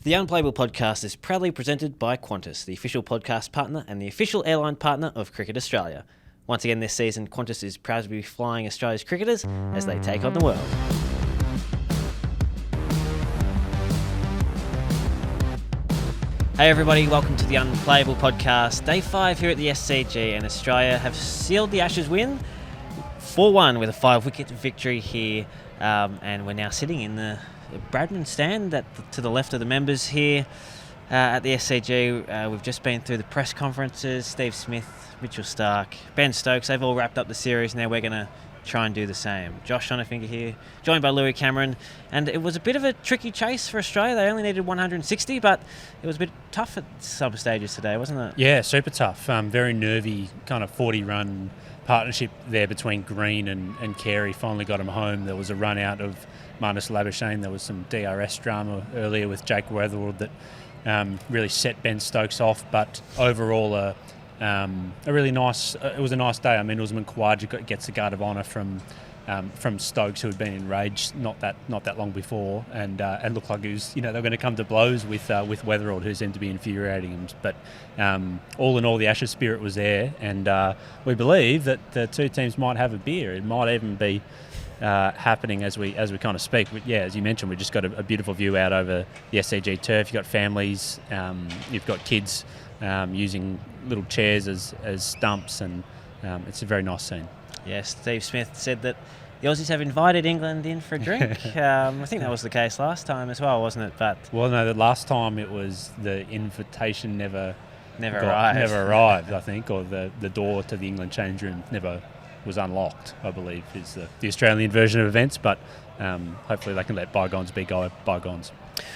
The Unplayable Podcast is proudly presented by Qantas, the official podcast partner and the official airline partner of Cricket Australia. Once again this season, Qantas is proud to be flying Australia's cricketers as they take on the world. Hey everybody, welcome to the Unplayable Podcast. Day 5 here at the SCG, and Australia have sealed the Ashes win 4-1 with a 5-wicket victory here, and we're now sitting in the Bradman stand to the left of the members here at the SCG. We've just been through the press conferences. Steve Smith, Mitch Starc, Ben Stokes, they've all wrapped up the series. Now we're going to try and do the same. Josh Schonafinger here, joined by Louis Cameron, and it was a bit of a tricky chase for Australia. They only needed 160, but it was a bit tough at some stages today, wasn't it? Yeah, super tough. Very nervy, kind of 40-run partnership there between Green and Carey. Finally got him home. There was a run out of Marnus Labuschagne. There was some DRS drama earlier with Jake Weatherald that really set Ben Stokes off, but overall a really nice. It was a nice day. I mean, Khawaja gets the guard of honour from Stokes, who had been enraged not that long before, and looked like they were going to come to blows with Weatherald, who seemed to be infuriating him. But all in all, the Ashes spirit was there, and we believe that the two teams might have a beer. It might even be happening as we kind of speak. But yeah, as you mentioned, we just got a beautiful view out over the SCG turf. You've got families, you've got kids using little chairs as stumps, and it's a very nice scene. Yes, Steve Smith said that the Aussies have invited England in for a drink. I think that was the case last time as well, wasn't it? But well, no, the last time it was the invitation never arrived, I think, or the door to the England change room never was unlocked, I believe, is the Australian version of events. But hopefully they can let bygones be bygones.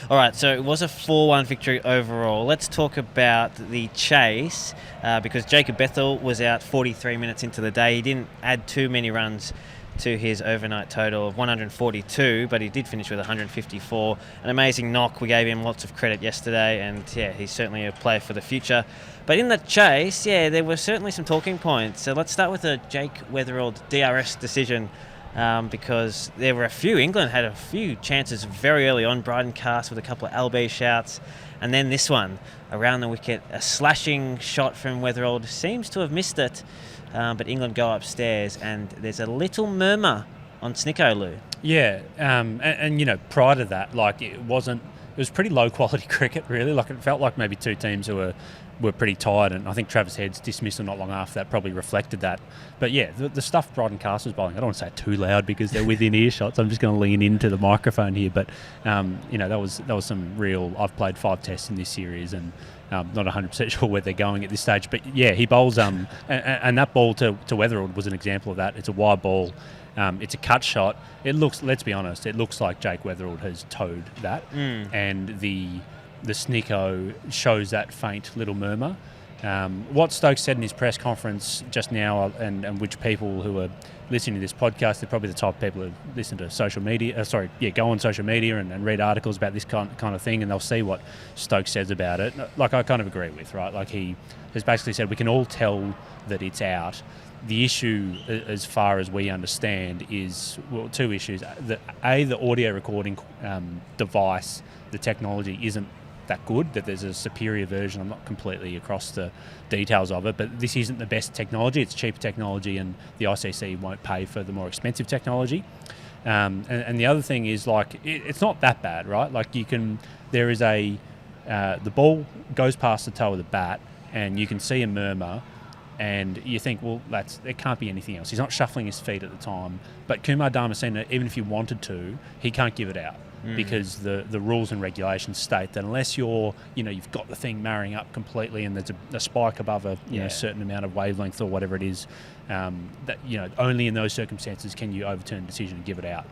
All right, so it was a 4-1 victory overall. Let's talk about the chase, because Jacob Bethel was out 43 minutes into the day. He didn't add too many runs to his overnight total of 142, but he did finish with 154. An amazing knock. We gave him lots of credit yesterday, and yeah, he's certainly a player for the future. But in the chase, yeah, there were certainly some talking points. So let's start with the Jake Weatherald DRS decision. Because there were England had a few chances very early on. Bryden cast with a couple of LB shouts, and then this one around the wicket, a slashing shot from Weatherald, seems to have missed it, but England go upstairs, and there's a little murmur on Snicko, Lou. Yeah, and prior to that, it was pretty low quality cricket, really. It felt like maybe two teams who were pretty tired, and I think Travis Head's dismissal not long after that probably reflected that. But yeah, the stuff Bryden Cast was bowling, I don't want to say it too loud because they're within earshot, so I'm just going to lean into the microphone here. But that was some real. I've played 5 tests in this series, and not 100% sure where they're going at this stage. But yeah, he bowls and that ball to Weatherald was an example of that. It's a wide ball. It's a cut shot. Let's be honest, it looks like Jake Weatherald has towed that, and the Snicko shows that faint little murmur. What Stokes said in his press conference just now, and which people who are listening to this podcast, they're probably the type of people who listen to social media. Go on social media and read articles about this kind of thing, and they'll see what Stokes says about it. I kind of agree with, right? He has basically said we can all tell that it's out. The issue, as far as we understand, is two issues. The audio recording device, the technology isn't that good, that there's a superior version. I'm not completely across the details of it, but this isn't the best technology. It's cheaper technology, and the ICC won't pay for the more expensive technology. And the other thing is, it's not that bad, right? There is the ball goes past the toe of the bat, and you can see a murmur, and you think, well, it can't be anything else. He's not shuffling his feet at the time. But Kumar Dharmasena, even if he wanted to, he can't give it out. Because the rules and regulations state that unless you've got the thing marrying up completely and there's a spike above a certain amount of wavelength or whatever it is, only in those circumstances can you overturn a decision and give it out.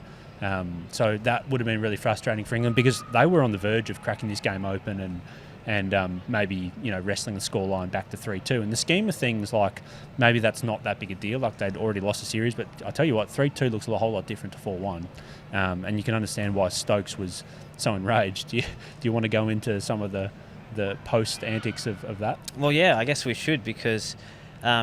So that would have been really frustrating for England, because they were on the verge of cracking this game open and maybe wrestling the scoreline back to 3-2. In the scheme of things, maybe that's not that big a deal. They'd already lost the series, but I tell you what, 3-2 looks a whole lot different to 4-1, and you can understand why Stokes was so enraged. Do you want to go into some of the post antics of that? Well, yeah, I guess we should, because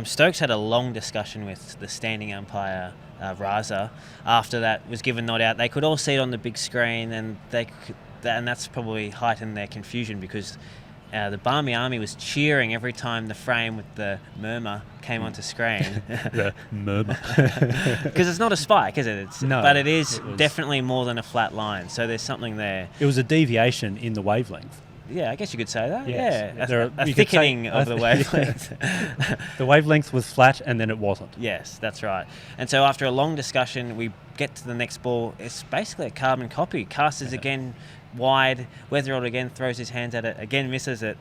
Stokes had a long discussion with the standing umpire, Raza, after that was given not out. They could all see it on the big screen, and and that's probably heightened their confusion because the Barmy Army was cheering every time the frame with the murmur came onto screen. The murmur. Because it's not a spike, is it? No. But it is definitely more than a flat line, so there's something there. It was a deviation in the wavelength. Yeah, I guess you could say that. Yes. Yeah, a thickening of the wavelength. The wavelength was flat and then it wasn't. Yes, that's right. And so after a long discussion, we get to the next ball. It's basically a carbon copy. Casters again wide. Weatherald again throws his hands at it. Again misses it.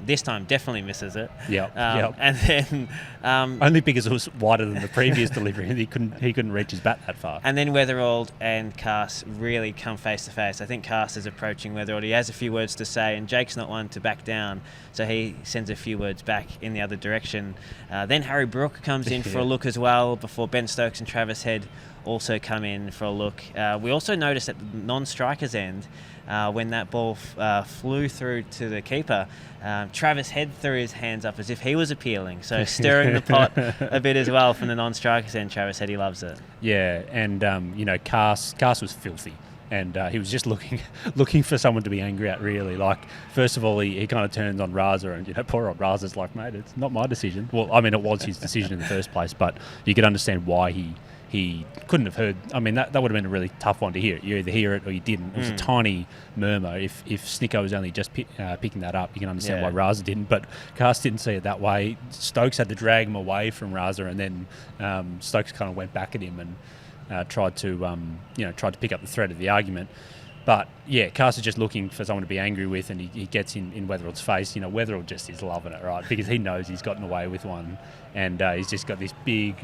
This time definitely misses it. Yeah. And then only because it was wider than the previous delivery, and he couldn't reach his bat that far. And then Weatherald and Cast really come face to face. I think Cast is approaching Weatherald. He has a few words to say, and Jake's not one to back down, so he sends a few words back in the other direction. Then Harry Brook comes in for a look as well before Ben Stokes and Travis Head also come in for a look. We also noticed at the non-striker's end, when that ball flew through to the keeper, Travis Head threw his hands up as if he was appealing, so stirring the pot a bit as well from the non-striker's end. Travis Head, he loves it. Yeah, and Cast was filthy, and he was just looking for someone to be angry at, really. Like, first of all, he kind of turns on Raza, and poor old Raza's like, mate, it's not my decision. Well, I mean, it was his decision in the first place, but you could understand why he couldn't have heard. I mean, that would have been a really tough one to hear. You either hear it or you didn't. It was a tiny murmur. If Snicko was only just picking that up, you can understand why Raza didn't. But Cast didn't see it that way. Stokes had to drag him away from Raza, and then Stokes kind of went back at him and tried to pick up the thread of the argument. But yeah, Cast is just looking for someone to be angry with, and he gets in Weatherald's face. Weatherald just is loving it, right? Because he knows he's gotten away with one, and he's just got this big,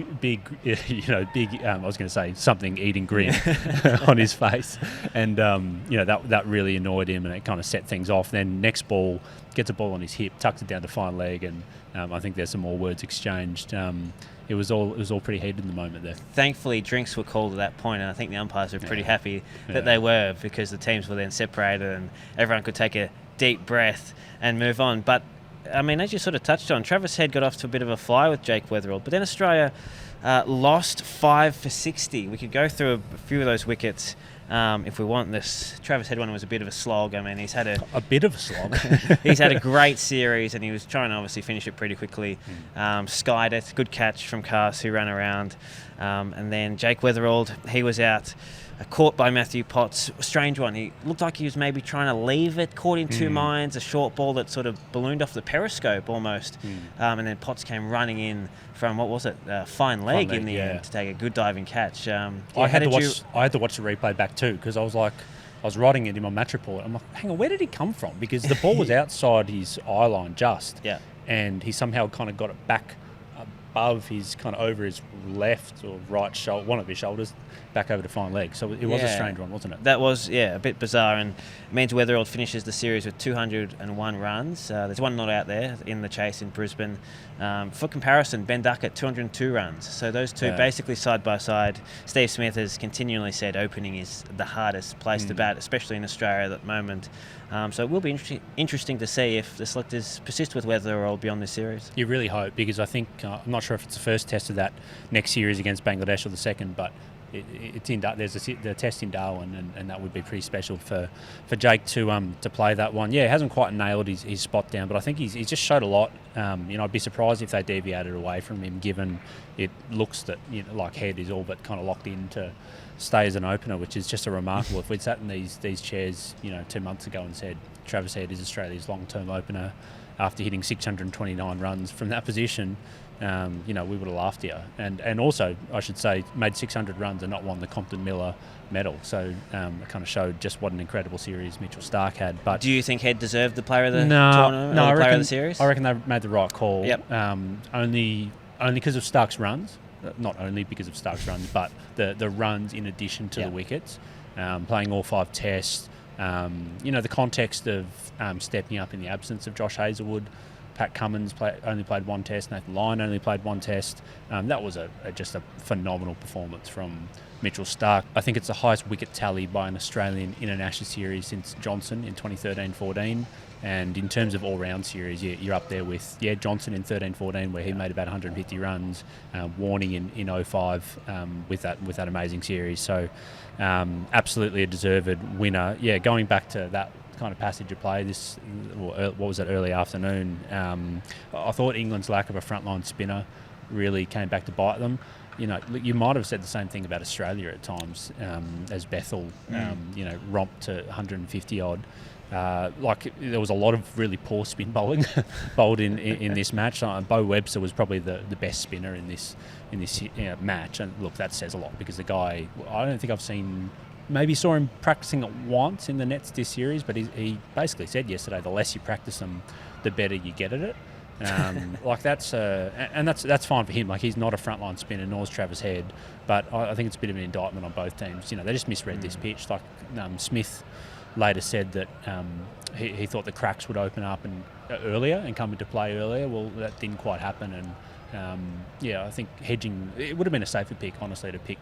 I was going to say something eating grin on his face, and that really annoyed him, and it kind of set things off. Then next ball, gets a ball on his hip, tucks it down to fine leg, and I think there's some more words exchanged. It was all pretty heated in the moment there. Thankfully, drinks were called at that point, and I think the umpires were pretty happy that they were, because the teams were then separated and everyone could take a deep breath and move on. But I mean, as you sort of touched on, Travis Head got off to a bit of a fly with Jake Weatherald, but then Australia lost 5 for 60. We could go through a few of those wickets. If we want this. Travis Head one was a bit of a slog. I mean, he's had a bit of a slog. He's had a great series, and he was trying to obviously finish it pretty quickly. Skied it. Good catch from Cast, who ran around. And then Jake Weatherald, he was out. Caught by Matthew Potts. A strange one. He looked like he was maybe trying to leave it. Caught in two minds. A short ball that sort of ballooned off the periscope almost. And then Potts came running in from, what was it? Fine leg in the end to take a good diving catch. I had to watch the replay back too, because I was writing it in my match report. I'm like, hang on, where did he come from? Because the ball was outside his eye line and he somehow kind of got it back above his, kind of over his left or right shoulder, one of his shoulders, back over to fine leg. So it was a strange one, wasn't it? That was, a bit bizarre. And it means Weatherald finishes the series with 201 runs. There's one not out there in the chase in Brisbane. For comparison, Ben Duckett, 202 runs. So those two basically side by side. Steve Smith has continually said opening is the hardest place to bat, especially in Australia at the moment. So it will be interesting to see if the selectors persist with Weatherald beyond this series. You really hope, because I think, I'm not sure if it's the first test of that next series against Bangladesh or the second, but it's in there's the test in Darwin, and that would be pretty special for Jake to play that one. Yeah, hasn't quite nailed his spot down, but I think he's just showed a lot. I'd be surprised if they deviated away from him, given it looks that like Head is all but kind of locked in to stay as an opener, which is just a remarkable. If we'd sat in these chairs 2 months ago and said Travis Head is Australia's long-term opener after hitting 629 runs from that position, we would have laughed here. And also, I should say, made 600 runs and not won the Compton Miller medal. So it kind of showed just what an incredible series Mitchell Starc had. But do you think Head deserved the player of the tournament? No, player of the series? I reckon they made the right call. Yep. Only because of Starc's runs. Not only because of Starc's runs, but the runs in addition to the wickets. Playing all 5 tests. The context of stepping up in the absence of Josh Hazlewood. Pat Cummins only played 1 test. Nathan Lyon only played 1 test. That was just a phenomenal performance from Mitchell Starc. I think it's the highest wicket tally by an Australian in an Ashes series since Johnson in 2013-14. And in terms of all-round series, you're up there with Johnson in 13-14, where he made about 150 runs, Warning in 05 with that amazing series. So absolutely a deserved winner. Yeah, going back to that kind of passage of play, what was it, early afternoon, I thought England's lack of a frontline spinner really came back to bite them. You might have said the same thing about Australia at times, as Bethel, romped to 150 odd. There was a lot of really poor spin bowling bowled in this match. Bo Webster was probably the best spinner in this match, and look, that says a lot, because the guy, I don't think I've seen. Maybe saw him practicing it once in the nets this series, but he basically said yesterday, the less you practice them, the better you get at it. That's fine for him. Like, he's not a frontline spinner, nor is Travis Head, but I think it's a bit of an indictment on both teams. They just misread this pitch. Like Smith later said that he thought the cracks would open up earlier and come into play earlier. Well, that didn't quite happen, and I think hedging, it would have been a safer pick, honestly, to pick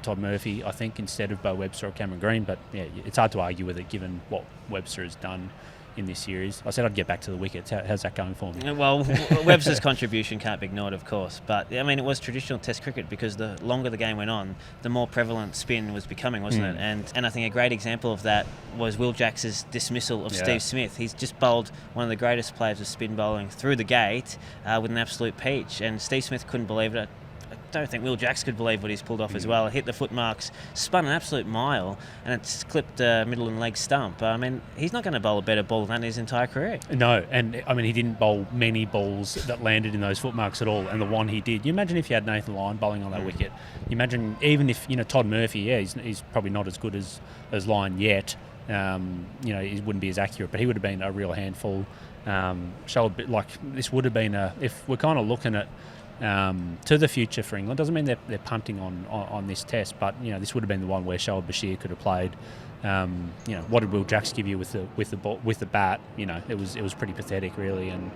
Todd Murphy, I think, instead of Bo Webster or Cameron Green. But it's hard to argue with it given what Webster has done in this series. I said I'd get back to the wickets. How's that going for me? Well, Webster's contribution can't be ignored, of course. But, I mean, it was traditional Test cricket, because the longer the game went on, the more prevalent spin was becoming, wasn't it? And I think a great example of that was Will Jacks's dismissal of Steve Smith. He's just bowled one of the greatest players of spin bowling through the gate with an absolute peach. And Steve Smith couldn't believe it. I don't think Will Jacks could believe what he's pulled off as well. It hit the foot marks, spun an absolute mile, and it's clipped middle and leg stump. I mean, he's not going to bowl a better ball than that in his entire career. No, and I mean, he didn't bowl many balls that landed in those foot marks at all, and the one he did. You imagine if you had Nathan Lyon bowling on that wicket. You imagine even if, Todd Murphy, he's probably not as good as Lyon yet. He wouldn't be as accurate, but he would have been a real handful. This would have been if we're kind of looking at to the future for England. Doesn't mean they're punting on this test, but this would have been the one where Shoaib Bashir could have played. What did Will Jacks give you with the bat? It was pretty pathetic, really, and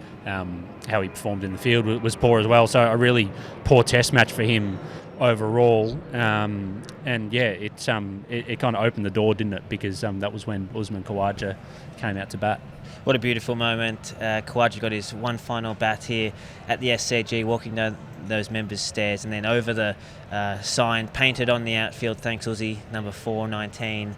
how he performed in the field was poor as well. So a really poor test match for him overall. It kind of opened the door, didn't it? Because that was when Usman Khawaja came out to bat. What a beautiful moment. Khawaja got his one final bat here at the SCG, walking down those members' stairs, and then over the sign painted on the outfield, thanks Uzzy, number 419.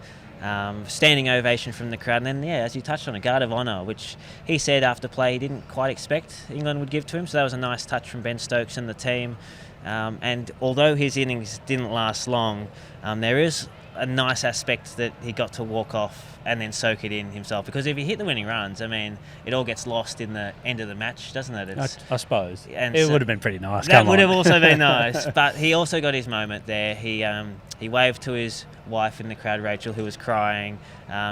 Standing ovation from the crowd, and then, as you touched on, a guard of honour, which he said after play he didn't quite expect England would give to him, so that was a nice touch from Ben Stokes and the team. And although his innings didn't last long, there is a nice aspect that he got to walk off and then soak it in himself, because if he hit the winning runs, I mean, it all gets lost in the end of the match, doesn't it? I suppose. And it would have been pretty nice. That would have also been nice, but he also got his moment there. He waved to his wife in the crowd, Rachel, who was crying.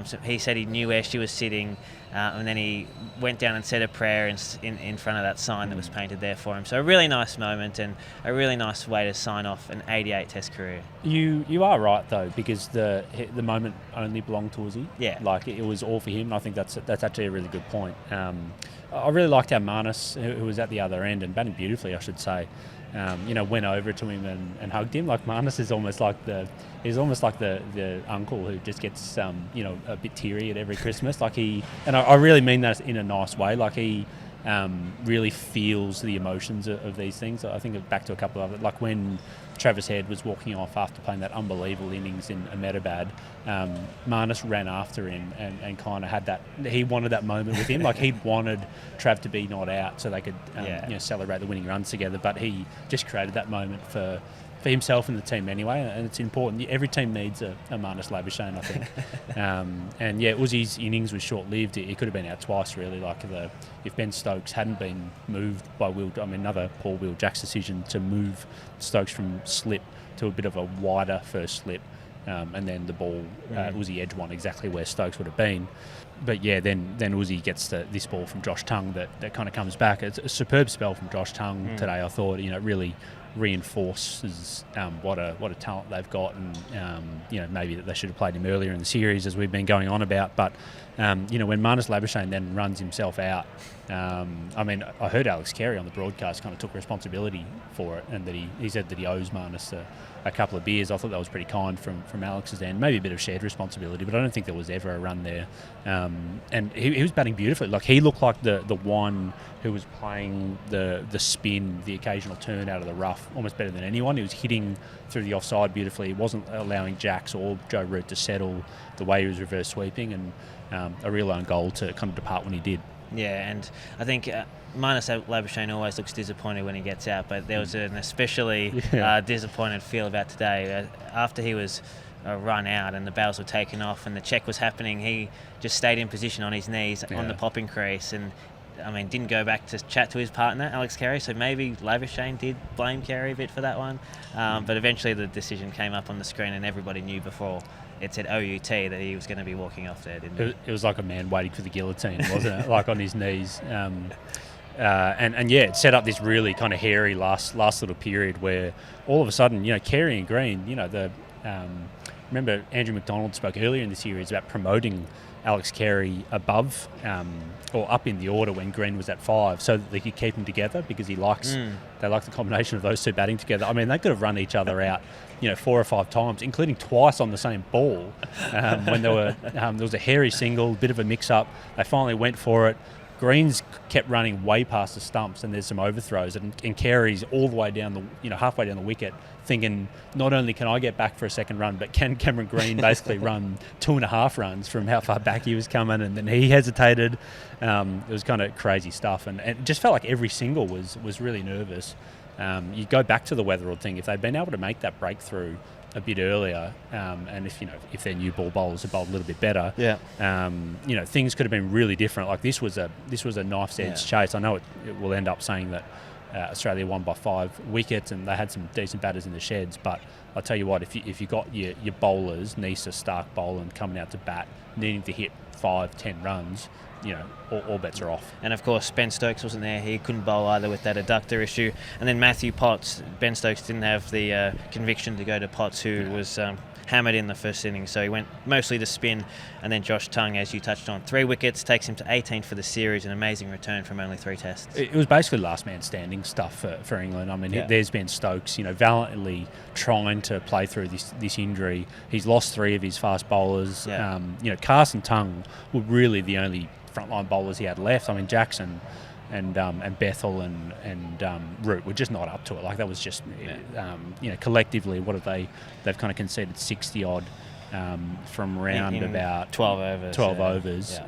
So he said he knew where she was sitting, and then he went down and said a prayer in front of that sign that was painted there for him. So a really nice moment, and a really nice way to sign off an 88 Test career. You are right though, because the moment only belonged to Uzzy. Yeah, like it was all for him. I think that's actually a really good point. I really liked how Marnus, who was at the other end and batting beautifully, I should say, went over to him and hugged him. Like, Marnus is almost like the uncle who just gets a bit teary at every Christmas. Like, I really mean that in a nice way. Like, he really feels the emotions of these things. I think back to a couple of it, like when Travis Head was walking off after playing that unbelievable innings in Ahmedabad, Marnus ran after him and kind of had that. He wanted that moment with him. Like, he wanted Trav to be not out so they could celebrate the winning runs together. But he just created that moment for himself and the team anyway, and it's important. Every team needs a Marnus Labuschagne, I think. Uzzy's innings was short-lived. He could have been out twice, really. Like, if Ben Stokes hadn't been moved by another poor Will Jacks decision to move Stokes from slip to a bit of a wider first slip, and then the ball, Uzzy edge one exactly where Stokes would have been. But then Uzzy gets this ball from Josh Tongue that kind of comes back. It's a superb spell from Josh Tongue today, I thought. Really reinforces what a talent they've got, and maybe that they should have played him earlier in the series, as we've been going on about. But when Marnus Labuschagne then runs himself out, I heard Alex Carey on the broadcast kind of took responsibility for it, and that he said that he owes Marnus a couple of beers. I thought that was pretty kind from Alex's end. Maybe a bit of shared responsibility, but I don't think there was ever a run there. And he was batting beautifully. Like, he looked like the one who was playing the spin, the occasional turn out of the rough, almost better than anyone. He was hitting through the offside beautifully. He wasn't allowing Jacks or Joe Root to settle the way he was reverse sweeping, and a real own goal to kind of depart when he did. Yeah, and I think Marnus Labuschagne always looks disappointed when he gets out, but there was an especially disappointed feel about today. After he was run out and the bails were taken off and the check was happening, he just stayed in position on his knees on the popping crease, and didn't go back to chat to his partner, Alex Carey, so maybe Labuschagne did blame Carey a bit for that one. But eventually the decision came up on the screen and everybody knew before it said OUT that he was going to be walking off there, didn't it? It was like a man waiting for the guillotine, wasn't it? Like on his knees. It set up this really kind of hairy last little period where all of a sudden, Carey and Green, remember Andrew McDonald spoke earlier in the series about promoting Alex Carey above or up in the order when Green was at 5, so that they could keep them together, because they like the combination of those two batting together. I mean, they could have run each other out 4 or 5 times, including twice on the same ball, when there was a hairy single, bit of a mix-up. They finally went for it. Green's kept running way past the stumps, and there's some overthrows, and Carey's all the way down halfway down the wicket, thinking, not only can I get back for a second run, but can Cameron Green basically run 2.5 runs from how far back he was coming, and then he hesitated. It was kind of crazy stuff, and it just felt like every single was really nervous. You go back to the Weatherald thing, if they'd been able to make that breakthrough a bit earlier, and if their new ball bowlers had bowled a little bit better, things could have been really different. Like, this was a knife's edge chase. I know it will end up saying that Australia won by 5 wickets and they had some decent batters in the sheds, but I'll tell you what, if you got your bowlers, Nisa, Starc, Boland, coming out to bat, needing to hit 5-10 runs, all bets are off. And of course, Ben Stokes wasn't there. He couldn't bowl either with that adductor issue. And then Matthew Potts, Ben Stokes didn't have the conviction to go to Potts, who was hammered in the first inning. So he went mostly to spin. And then Josh Tongue, as you touched on, 3 wickets, takes him to 18 for the series, an amazing return from only 3 tests. It was basically last man standing stuff for England. I mean, there's been Stokes, valiantly trying to play through this injury. He's lost 3 of his fast bowlers. Carson Tongue were really the only frontline bowlers he had left. I mean, Jackson and Bethel and Root were just not up to it. Like, that was just, collectively, what have they've kind of conceded 60 odd from around about 12 overs. 12 overs,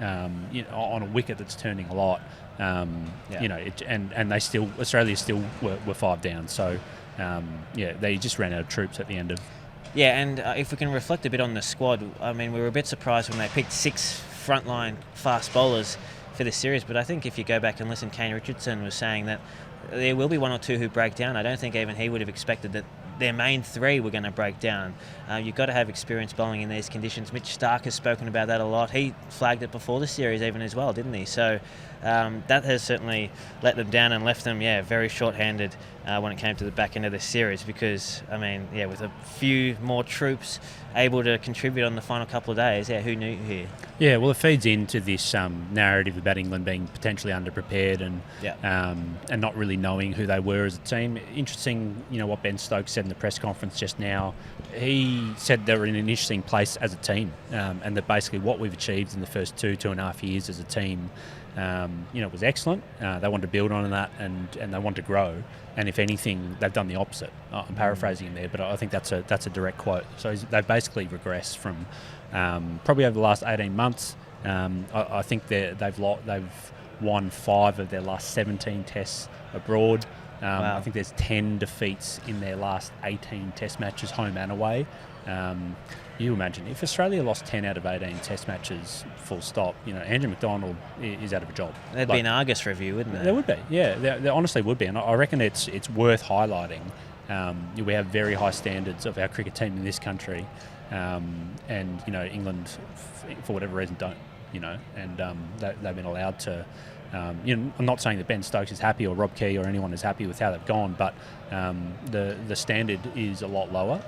on a wicket that's turning a lot. And they still, Australia still were 5 down. So they just ran out of troops at the end of. Yeah, and if we can reflect a bit on the squad, I mean, we were a bit surprised when they picked 6 frontline fast bowlers for this series, but I think if you go back and listen, Kane Richardson was saying that there will be 1 or 2 who break down. I don't think even he would have expected that their main 3 were going to break down. You've got to have experience bowling in these conditions. Mitch Starc has spoken about that a lot. He flagged it before the series even as well, didn't he? So that has certainly let them down and left them, very short-handed when it came to the back end of the series, because, with a few more troops able to contribute on the final couple of days, who knew here? Yeah, well, it feeds into this narrative about England being potentially underprepared and not really knowing who they were as a team. Interesting, what Ben Stokes said in the press conference just now. He said they were in an interesting place as a team, and that basically what we've achieved in the first 2.5 years as a team was excellent. They wanted to build on that, and they want to grow. And if anything, they've done the opposite. I'm paraphrasing him there, but I think that's a direct quote. So they've basically regressed from probably over the last 18 months. I think they've won 5 of their last 17 tests abroad. Wow. I think there's 10 defeats in their last 18 test matches, home and away. You imagine if Australia lost 10 out of 18 test matches, full stop, Andrew McDonald is out of a job. There'd be an Argus review, wouldn't there? There would be, yeah. There honestly would be. And I reckon it's worth highlighting. We have very high standards of our cricket team in this country. And England, for whatever reason, don't, and they've been allowed to. I'm not saying that Ben Stokes is happy or Rob Key or anyone is happy with how they've gone, but the standard is a lot lower.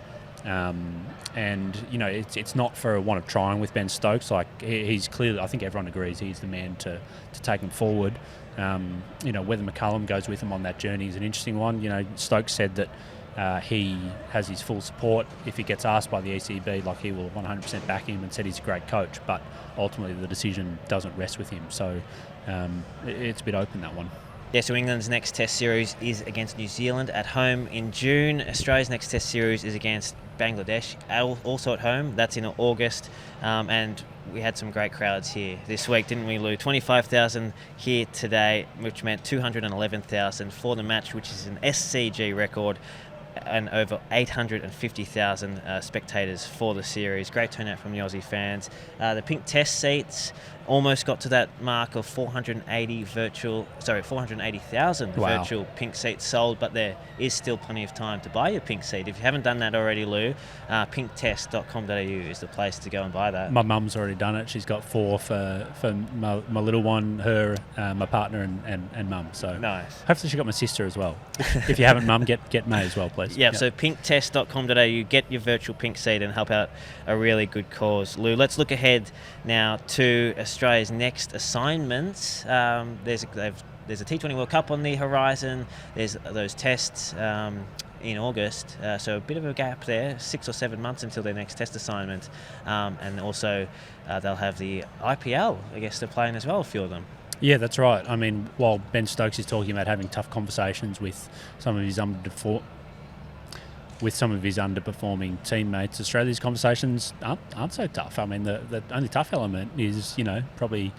And it's not for a want of trying with Ben Stokes. Like he's clearly, I think everyone agrees he's the man to take him forward. Whether McCullum goes with him on that journey is an interesting one. Stokes said that he has his full support. If he gets asked by the ECB, like he will 100% back him, and said he's a great coach. But ultimately, the decision doesn't rest with him. So it's a bit open, that one. Yeah, so England's next Test series is against New Zealand at home in June. Australia's next Test series is against Bangladesh, also at home. That's in August. And we had some great crowds here this week, didn't we, Lou? 25,000 here today, which meant 211,000 for the match, which is an SCG record, and over 850,000 spectators for the series. Great turnout from the Aussie fans. The pink Test seats almost got to that mark of 480,000 Wow. virtual pink seats sold, but there is still plenty of time to buy your pink seat. If you haven't done that already, Lou, pinktest.com.au is the place to go and buy that. My mum's already done it. She's got 4 for my little one, her, my partner, and mum. So nice. Hopefully she got my sister as well. If you haven't, mum, get May as well, please. Yeah, so pinktest.com.au, get your virtual pink seat and help out a really good cause. Lou, let's look ahead now to Australia's next assignments. There's a T20 World Cup on the horizon. There's those tests in August, so a bit of a gap there, 6 or 7 months until their next test assignment. And also they'll have the IPL, I guess they're playing as well, a few of them. Yeah, that's right. I mean, while Ben Stokes is talking about having tough conversations with some of his underperforming teammates, Australia's conversations aren't so tough. I mean, the only tough element is, probably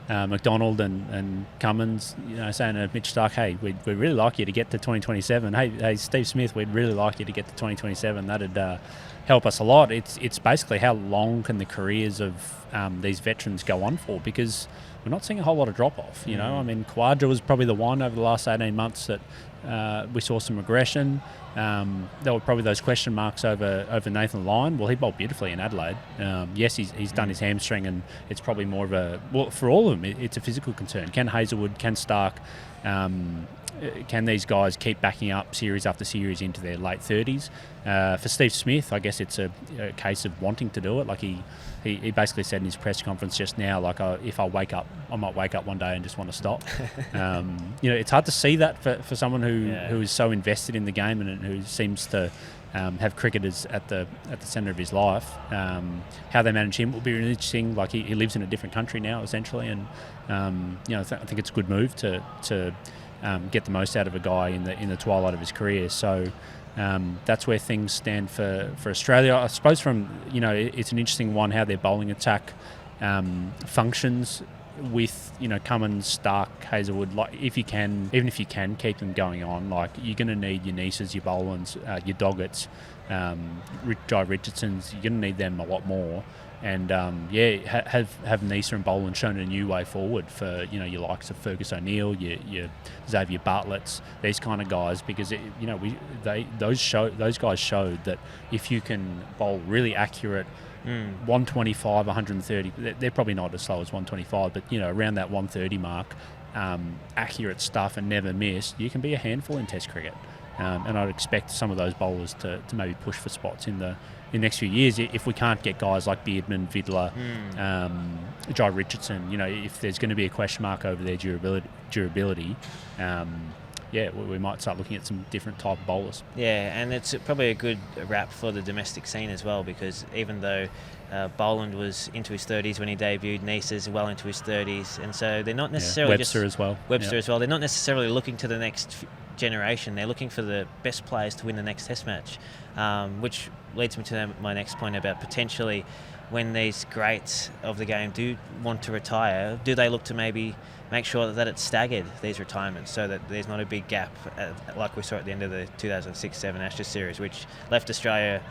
McDonald and Cummins, saying to Mitch Starc, hey, we'd really like you to get to 2027. Hey, Steve Smith, we'd really like you to get to 2027. That'd help us a lot. It's basically how long can the careers of these veterans go on for, because we're not seeing a whole lot of drop-off. I mean, Khawaja was probably the one over the last 18 months that we saw some regression. There were probably those question marks over Nathan Lyon. Well, he bowled beautifully in Adelaide. Yes, he's done his hamstring, and it's probably more of for all of them, it's a physical concern. Can Hazelwood, can Starc, can these guys keep backing up series after series into their late 30s? For Steve Smith, I guess it's a case of wanting to do it. Like he basically said in his press conference just now, like, if I wake up, I might wake up one day and just want to stop. It's hard to see that for someone who is so invested in the game and who seems to have cricket as at the centre of his life. How they manage him will be really interesting. Like he lives in a different country now, essentially, and I think it's a good move to get the most out of a guy in the twilight of his career. So that's where things stand for Australia. I suppose it's an interesting one how their bowling attack functions with Cummins, Starc, Hazelwood. Like even if you can keep them going on, like you're going to need your Neeses, your Bolins, your Doggetts, Jai Richardsons. You're going to need them a lot more. And have Neesa and Boland shown a new way forward for your likes of Fergus O'Neill, your Xavier Bartlett's, these kind of guys, because those guys showed that if you can bowl really accurate 125, 130, they're probably not as slow as 125, but around that 130 mark, accurate stuff and never miss, you can be a handful in Test cricket. And I'd expect some of those bowlers to maybe push for spots in the next few years if we can't get guys like Beardman, Vidler, Jai Richardson. If there's going to be a question mark over their durability, we might start looking at some different type of bowlers. Yeah, and it's probably a good wrap for the domestic scene as well, because even though Boland was into his 30s when he debuted, Neesa's well into his 30s, and so they're not necessarily Webster as well. They're not necessarily looking to the next generation. They're looking for the best players to win the next Test match, which leads me to my next point about potentially when these greats of the game do want to retire, do they look to maybe make sure that it's staggered, these retirements, so that there's not a big gap like we saw at the end of the 2006-7 Ashes series, which left Australia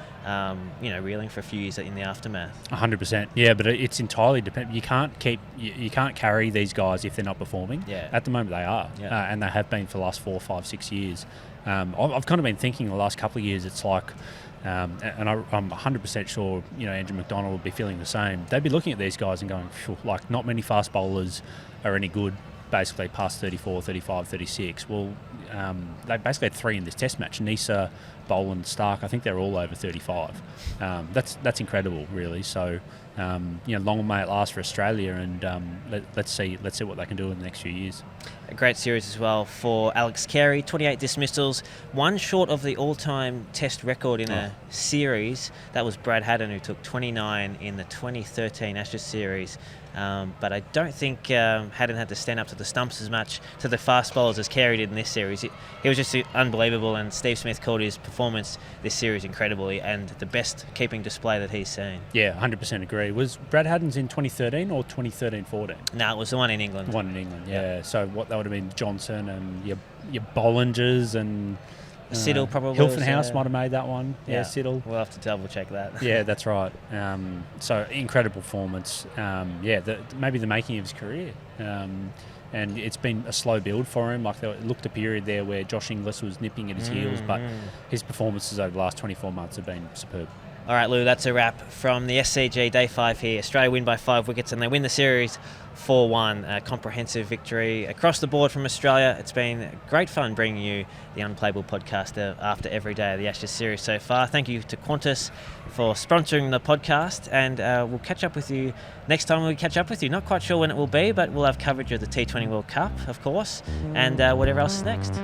reeling for a few years in the aftermath. 100%. Yeah, but it's entirely dependent. You can't carry these guys if they're not performing. Yeah. At the moment they are, and they have been for the last 4, 5, 6 years. I've kind of been thinking the last couple of years, it's like, and I'm 100% sure, Andrew McDonald will be feeling the same. They'd be looking at these guys and going, like, not many fast bowlers are any good basically past 34, 35, 36. Well, they basically had 3 in this Test match. Nisa, Boland, Starc. I think they're all over 35. That's incredible, really. So. Long may it last for Australia, and let's see what they can do in the next few years. A great series as well for Alex Carey, 28 dismissals, one short of the all-time Test record in a series. That was Brad Haddon, who took 29 in the 2013 Ashes series. But I don't think Haddon had to stand up to the stumps as much, to the fast bowlers, as Carey did in this series. He was just unbelievable, and Steve Smith called his performance this series incredibly and the best keeping display that he's seen. Yeah, 100% agree. Was Brad Haddon's in 2013 or 2013-14? No, it was the one in England. The one in England, yeah. So what that would have been Johnson and your Bollingers and... Siddle probably. Hilton House might have made that one. Yeah, Siddle. We'll have to double check that. Yeah, that's right. So incredible performance. Maybe the making of his career. And it's been a slow build for him. Like, there looked a period there where Josh Inglis was nipping at his heels, but his performances over the last 24 months have been superb. All right, Lou, that's a wrap from the SCG Day 5 here. Australia win by 5 wickets and they win the series 4-1. A comprehensive victory across the board from Australia. It's been great fun bringing you the Unplayable Podcast after every day of the Ashes series so far. Thank you to Qantas for sponsoring the podcast, and we'll catch up with you next time we catch up with you. Not quite sure when it will be, but we'll have coverage of the T20 World Cup, of course, and whatever else is next.